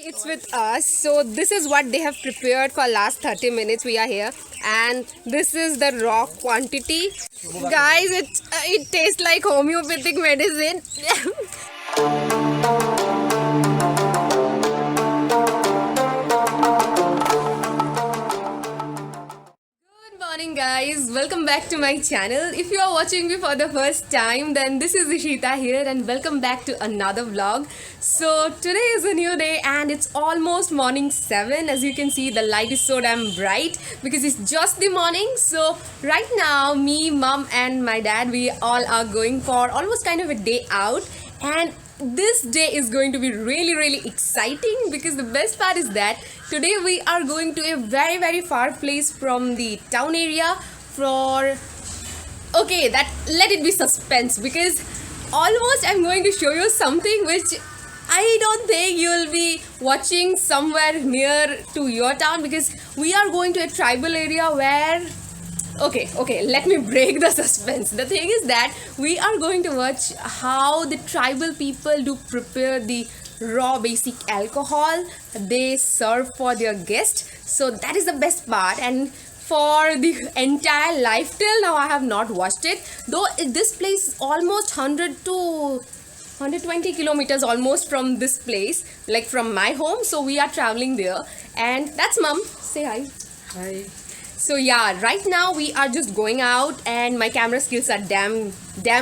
It's with us. So this is what they have prepared for last 30 minutes. We are here, and this is the raw quantity. Guys, it tastes like homeopathic medicine. Good morning, guys. Welcome back to my channel. If you are watching me for the first time, then this is Ishita here, and welcome back to another vlog. So today is a new day, and it's almost morning 7. As you can see, the light is so damn bright because it's just the morning. So right now, me, mom, and my dad, we all are going for almost kind of a day out, and this day is going to be really exciting because the best part is that today we are going to a very far place from the town area for that let it be suspense, because almost I'm going to show you something which I don't think you'll be watching somewhere near to your town, because we are going to a tribal area where let me break the suspense. The thing is that we are going to watch how the tribal people do prepare the raw basic alcohol they serve for their guests. So that is the best part, and for the entire life till now I have not watched it, though this place is almost 100 to 120 kilometers almost from this place, like from my home. So we are traveling there, and that's mom. Say hi. Hi. So yeah, right now we are just going out, and my camera skills are damn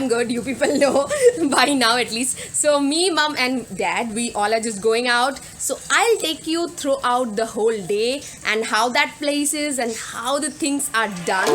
good. You people know by now at least. So me, mom, and dad, we all are just going out. So I'll take you throughout the whole day and how that place is and how the things are done.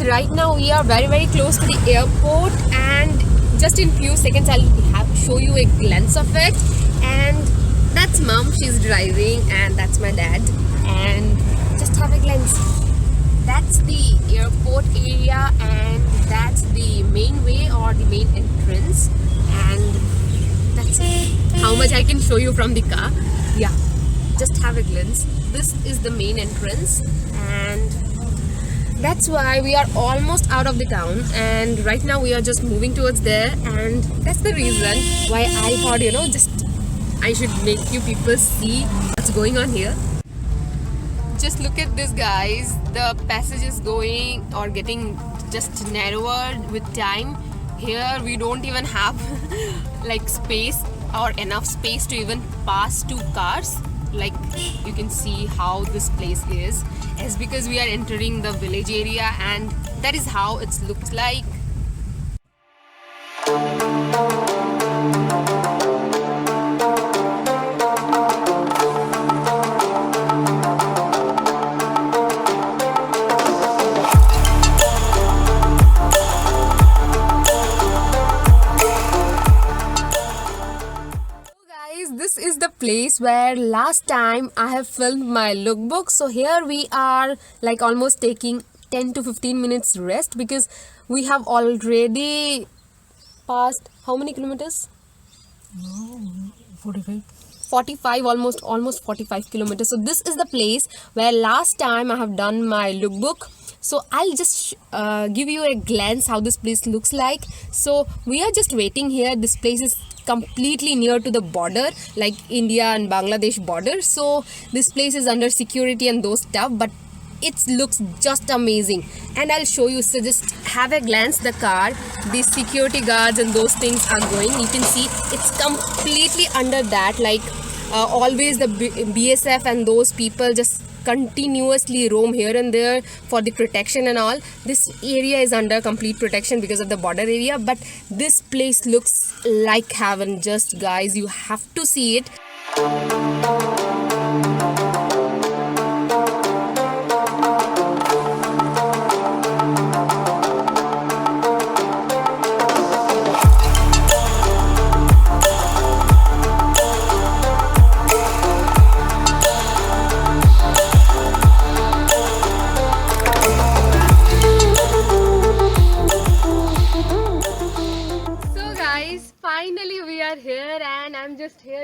Right now we are very close to the airport, and just in few seconds I'll show you a glance of it. And that's mom, she's driving, and that's my dad, and just have a glance. That's the airport area, and that's the main way or the main entrance, and that's how much I can show you from the car. Yeah, just have a glance. This is the main entrance, and that's why we are almost out of the town, and right now we are just moving towards there. And that's the reason why I thought, just I should make you people see what's going on here. Just look at this, guys. The passage is going or getting just narrower with time. Here we don't even have like space or enough space to even pass two cars. Like you can see how this place is because we are entering the village area, and that is how it looks like. This is the place where last time I have filmed my lookbook. So here we are like almost taking 10 to 15 minutes rest, because we have already passed how many kilometers? 45, almost 45 kilometers. So this is the place where last time I have done my lookbook. So I'll just give you a glance how this place looks like. So we are just waiting here. This place is completely near to the border, like India and Bangladesh border. So this place is under security and those stuff, but it looks just amazing, and I'll show you. So just have a glance. The car, the security guards and those things are going. You can see it's completely under that, like always the BSF and those people just continuously roam here and there for the protection and all. This area is under complete protection because of the border area, but this place looks like heaven. Just guys, you have to see it.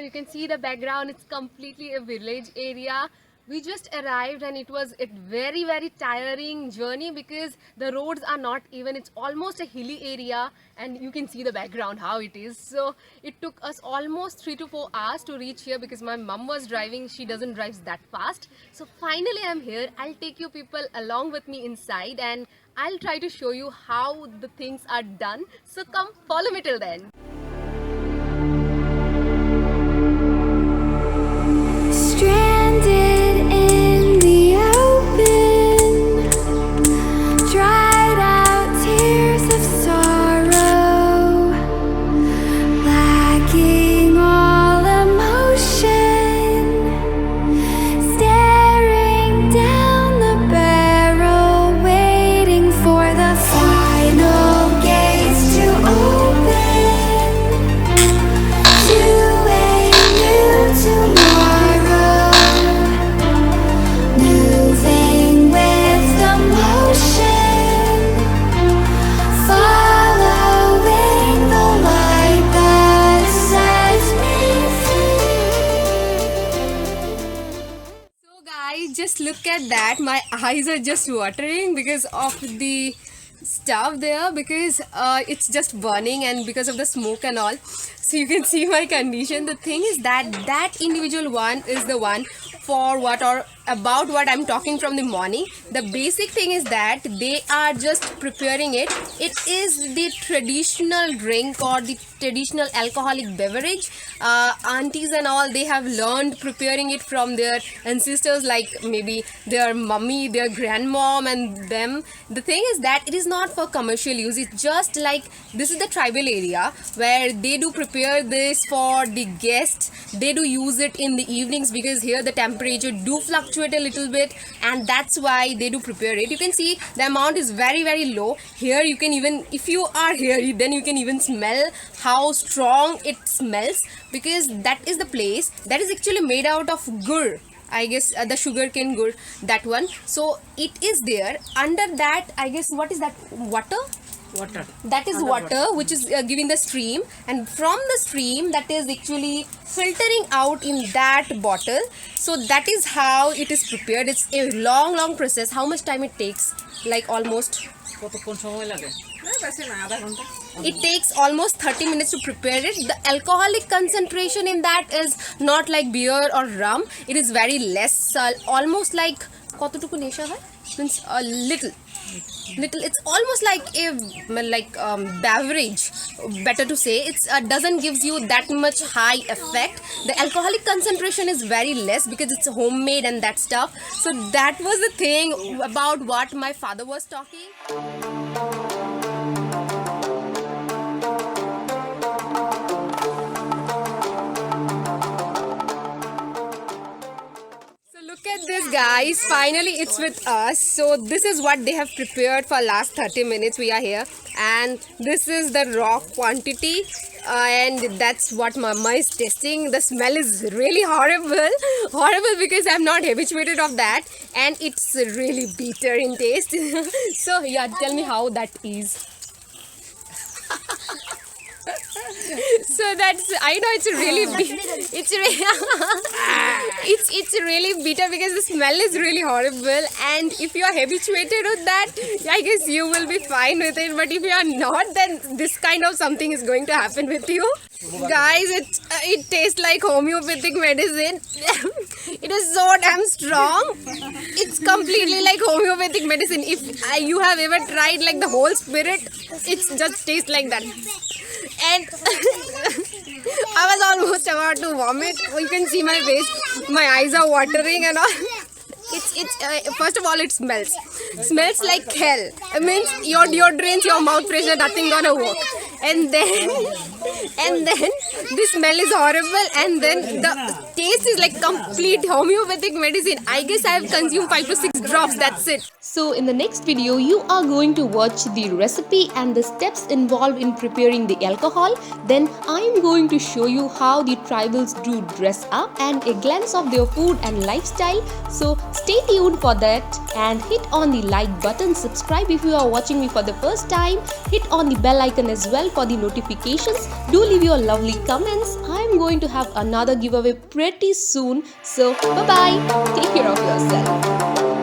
You can see the background, it's completely a village area. We just arrived and it was a very tiring journey because the roads are not even, it's almost a hilly area, and you can see the background how it is. So it took us almost 3 to 4 hours to reach here because my mom was driving, she doesn't drive that fast. So finally I'm here. I'll take you people along with me inside and I'll try to show you how the things are done. So come follow me till then. Stranded in the open, dried out tears of sorrow, lacking all emotion, staring down the barrel, waiting for the final gates to open to a new tomorrow. Moving with the motion, following the light that sets me free. So guys, just look at that. My eyes are just watering because of the stuff there, because it's just burning and because of the smoke and all. So you can see my condition. The thing is that that individual one is the one for what or about what I'm talking from the morning. The basic thing is that they are just preparing it. It is the traditional drink or the traditional alcoholic beverage. Aunties and all, they have learned preparing it from their ancestors, like maybe their mummy, their grandmom and them. The thing is that it is not for commercial use. It's just like this is the tribal area where they do prepare this for the guests. They do use it in the evenings because here the temperature do fluctuate a little bit, and that's why they do prepare it. You can see the amount is very low. Here you can even, if you are here, then you can even smell how strong it smells, because that is the place that is actually made out of gur. I guess the sugarcane gur, that one. So it is there. Under that, I guess, what is that? Water? That is water which is giving the stream, and from the stream that is actually filtering out in that bottle. So that is how it is prepared. It's a long process. How much time it takes? Like almost it takes almost 30 minutes to prepare it. The alcoholic concentration in that is not like beer or rum. It is very less, almost like কতটুকু নেশা হয়, means a little. It's almost like a beverage, better to say. It's doesn't gives you that much high effect. The alcoholic concentration is very less because it's homemade and that stuff. So that was the thing about what my father was talking. Look at this, guys. Finally it's with us. So this is what they have prepared for last 30 minutes. We are here and this is the raw quantity, and that's what mama is tasting. The smell is really horrible because I'm not habituated of that, and it's really bitter in taste. So yeah, tell me how that is. So that's, I know it's really it's really bitter because the smell is really horrible, and if you are habituated with that, I guess you will be fine with it, but if you are not, then this kind of something is going to happen with you. Guys, it tastes like homeopathic medicine. It is so damn strong. It's completely like homeopathic medicine. If you have ever tried like the whole spirit, it just tastes like that. And I was almost about to vomit. You can see my face, my eyes are watering and all. It's first of all, it smells like hell. It means your deodorants, your mouth freshener, nothing gonna work. And then the smell is horrible, and then the taste is like complete homeopathic medicine. I guess I have consumed 5 to 6 drops, that's it. So in the next video, you are going to watch the recipe and the steps involved in preparing the alcohol. Then I am going to show you how the tribals do dress up and a glance of their food and lifestyle. So stay tuned for that and hit on the like button, subscribe if you are watching me for the first time, hit on the bell icon as well for the notifications. Do leave your lovely comments. I'm going to have another giveaway pretty soon. So bye bye. Take care of yourself.